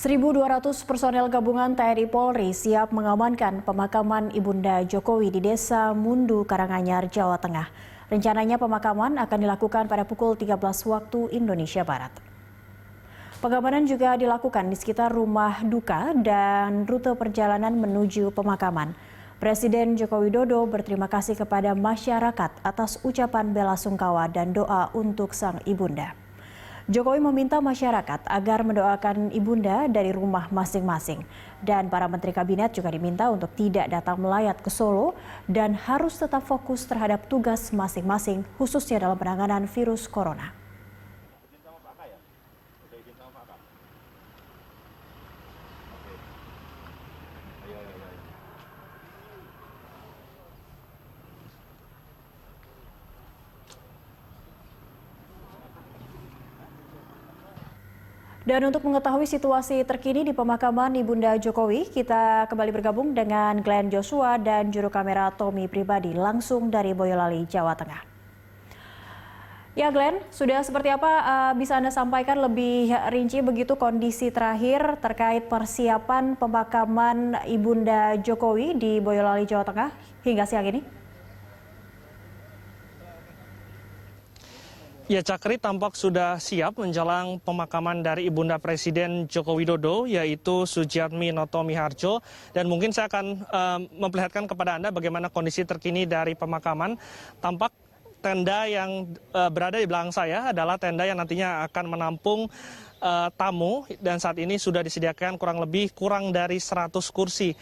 1.200 personel gabungan TNI Polri siap mengamankan pemakaman Ibunda Jokowi di Desa Mundu, Karanganyar, Jawa Tengah. Rencananya pemakaman akan dilakukan pada pukul 13 waktu Indonesia Barat. Pengamanan juga dilakukan di sekitar rumah duka dan rute perjalanan menuju pemakaman. Presiden Joko Widodo berterima kasih kepada masyarakat atas ucapan bela sungkawa dan doa untuk sang ibunda. Jokowi meminta masyarakat agar mendoakan ibunda dari rumah masing-masing. Dan para menteri kabinet juga diminta untuk tidak datang melayat ke Solo dan harus tetap fokus terhadap tugas masing-masing, khususnya dalam penanganan virus corona. Dan untuk mengetahui situasi terkini di pemakaman Ibunda Jokowi, kita kembali bergabung dengan Glenn Joshua dan juru kamera Tommy Pribadi langsung dari Boyolali, Jawa Tengah. Ya Glenn, sudah seperti apa bisa Anda sampaikan lebih rinci begitu kondisi terakhir terkait persiapan pemakaman Ibunda Jokowi di Boyolali, Jawa Tengah hingga siang ini? Ya, Cakri tampak sudah siap menjelang pemakaman dari Ibunda Presiden Joko Widodo, yaitu Sujiatmi Noto Miharjo. Dan mungkin saya akan memperlihatkan kepada Anda bagaimana kondisi terkini dari pemakaman. Tampak tenda yang berada di belakang saya adalah tenda yang nantinya akan menampung tamu. Dan saat ini sudah disediakan kurang dari 100 kursi.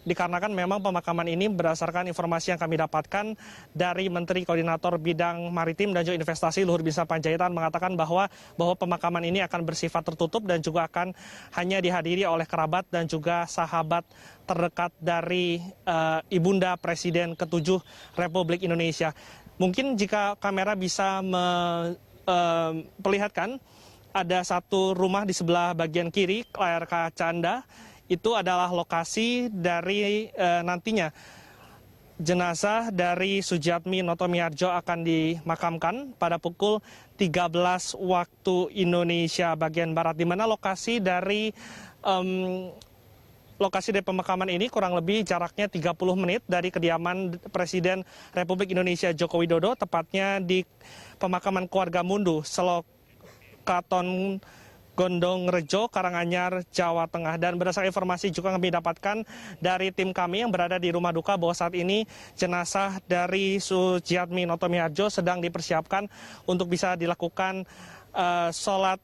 Dikarenakan memang pemakaman ini berdasarkan informasi yang kami dapatkan dari Menteri Koordinator Bidang Maritim dan juga Investasi Luhur Binsar Panjaitan mengatakan bahwa pemakaman ini akan bersifat tertutup dan juga akan hanya dihadiri oleh kerabat dan juga sahabat terdekat dari Ibunda Presiden ke-7 Republik Indonesia. Mungkin jika kamera bisa memperlihatkan ada satu rumah di sebelah bagian kiri layar kaca Anda. Itu adalah lokasi dari nantinya jenazah dari Sujiatmi Noto Miharjo akan dimakamkan pada pukul 13 waktu Indonesia bagian Barat, di mana lokasi dari pemakaman ini kurang lebih jaraknya 30 menit dari kediaman Presiden Republik Indonesia Joko Widodo, tepatnya di pemakaman keluarga Mundu, Selokaton Gondong Rejo, Karanganyar, Jawa Tengah. Dan berdasarkan informasi juga kami dapatkan dari tim kami yang berada di rumah duka bahwa saat ini jenazah dari Sujiatmi Noto Miharjo sedang dipersiapkan untuk bisa dilakukan sholat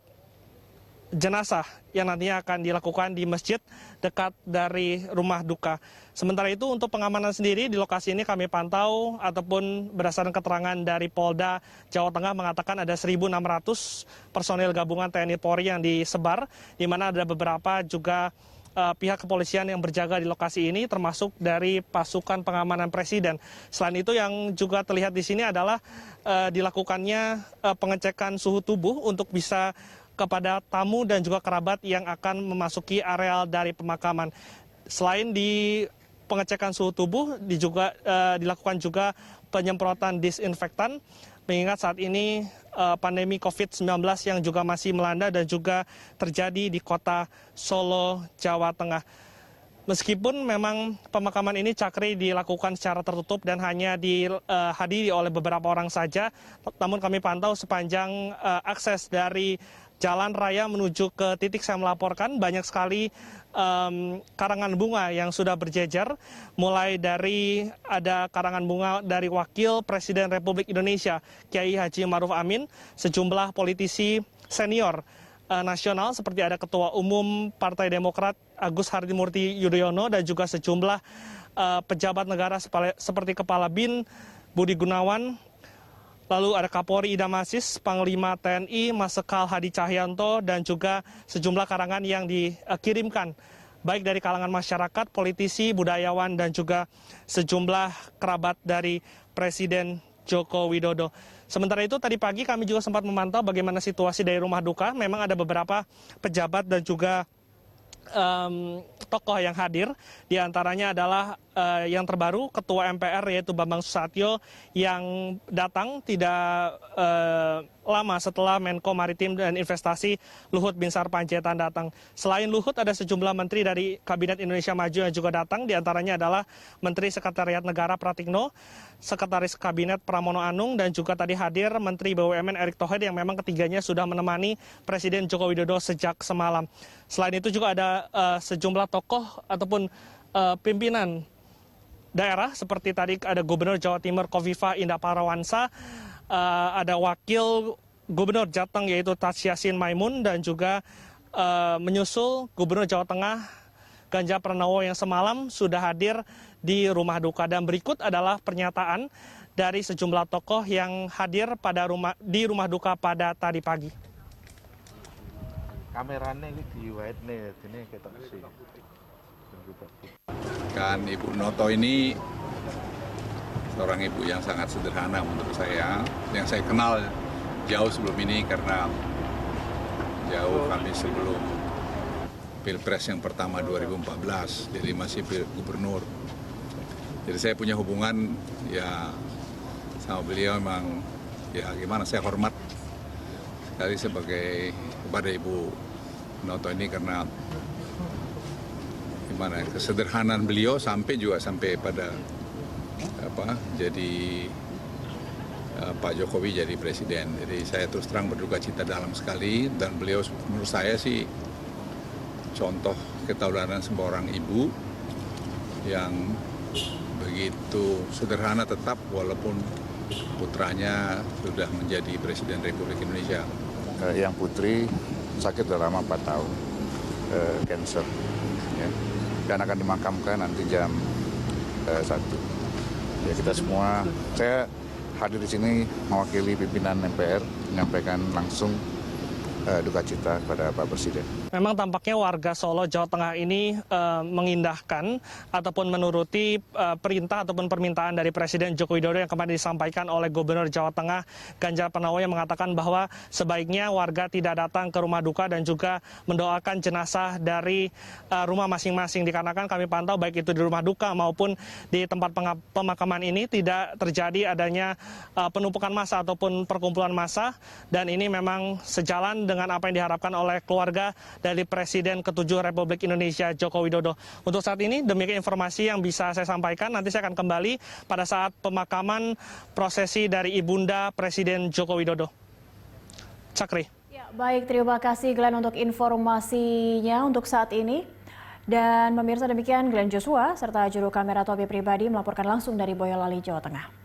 jenazah yang nantinya akan dilakukan di masjid dekat dari rumah duka. Sementara itu untuk pengamanan sendiri di lokasi ini kami pantau ataupun berdasarkan keterangan dari Polda Jawa Tengah mengatakan ada 1.600 personil gabungan TNI Polri yang disebar, di mana ada beberapa juga pihak kepolisian yang berjaga di lokasi ini, termasuk dari pasukan pengamanan Presiden. Selain itu yang juga terlihat di sini adalah dilakukannya pengecekan suhu tubuh untuk bisa kepada tamu dan juga kerabat yang akan memasuki areal dari pemakaman. Selain di pengecekan suhu tubuh, dilakukan juga penyemprotan disinfektan, mengingat saat ini pandemi COVID-19 yang juga masih melanda dan juga terjadi di kota Solo, Jawa Tengah. Meskipun memang pemakaman ini Cakri dilakukan secara tertutup dan hanya dihadiri oleh beberapa orang saja, namun kami pantau sepanjang akses dari jalan raya menuju ke titik saya melaporkan, banyak sekali karangan bunga yang sudah berjejer, mulai dari ada karangan bunga dari Wakil Presiden Republik Indonesia, Kiai Haji Ma'ruf Amin, sejumlah politisi senior nasional seperti ada Ketua Umum Partai Demokrat Agus Harimurti Yudhoyono dan juga sejumlah pejabat negara seperti Kepala BIN Budi Gunawan, lalu ada Kapolri Idam Aziz, Panglima TNI Marsikal Hadi Cahyanto, dan juga sejumlah karangan yang dikirimkan baik dari kalangan masyarakat, politisi, budayawan, dan juga sejumlah kerabat dari Presiden Joko Widodo. Sementara itu tadi pagi kami juga sempat memantau bagaimana situasi dari rumah duka. Memang ada beberapa pejabat dan juga tokoh yang hadir, diantaranya adalah yang terbaru Ketua MPR yaitu Bambang Susatyo yang datang tidak lama setelah Menko Maritim dan Investasi Luhut Binsar Panjaitan datang. Selain Luhut, ada sejumlah menteri dari Kabinet Indonesia Maju yang juga datang, diantaranya adalah Menteri Sekretariat Negara Pratikno, Sekretaris Kabinet Pramono Anung, dan juga tadi hadir Menteri BUMN Erick Thohir yang memang ketiganya sudah menemani Presiden Joko Widodo sejak semalam. Selain itu juga ada sejumlah tokoh ataupun pimpinan daerah, seperti tadi ada Gubernur Jawa Timur Kofifa Indah Parawansa, ada Wakil Gubernur Jateng yaitu Tasya Yassin Maimun, dan juga menyusul Gubernur Jawa Tengah Ganjar Pranowo yang semalam sudah hadir di rumah duka. Dan berikut adalah pernyataan dari sejumlah tokoh yang hadir di rumah duka pada tadi pagi. Kameranya ini di wide nih, ini kita kasih. Kan Ibu Noto ini seorang ibu yang sangat sederhana menurut saya, yang saya kenal jauh sebelum ini karena jauh kami sebelum Pilpres yang pertama 2014, jadi masih gubernur. Jadi saya punya hubungan ya sama beliau, memang ya gimana, saya hormat sekali kepada Ibu Noto ini karena gimana kesederhanaan beliau sampai pada jadi Pak Jokowi jadi presiden. Jadi saya terus terang berduka cita dalam sekali, dan beliau menurut saya sih contoh ketauladan seorang ibu yang begitu sederhana tetap walaupun putranya sudah menjadi presiden Republik Indonesia. Yang putri sakit sudah lama 4 tahun, cancer, ya. Dan akan dimakamkan nanti jam 1. Ya, kita semua, saya hadir di sini mewakili pimpinan MPR menyampaikan langsung duka cita kepada Pak Presiden. Memang tampaknya warga Solo, Jawa Tengah ini mengindahkan ataupun menuruti perintah ataupun permintaan dari Presiden Joko Widodo yang kemarin disampaikan oleh Gubernur Jawa Tengah Ganjar Pranowo, yang mengatakan bahwa sebaiknya warga tidak datang ke rumah duka dan juga mendoakan jenazah dari rumah masing-masing. Dikarenakan kami pantau baik itu di rumah duka maupun di tempat pemakaman ini tidak terjadi adanya penumpukan massa ataupun perkumpulan massa, dan ini memang sejalan dengan apa yang diharapkan oleh keluarga dari Presiden ke-7 Republik Indonesia Joko Widodo. Untuk saat ini demikian informasi yang bisa saya sampaikan. Nanti saya akan kembali pada saat pemakaman prosesi dari Ibunda Presiden Joko Widodo. Cakri. Ya, baik, terima kasih Glenn untuk informasinya untuk saat ini. Dan pemirsa, demikian Glenn Joshua serta juru kamera Topi Pribadi melaporkan langsung dari Boyolali, Jawa Tengah.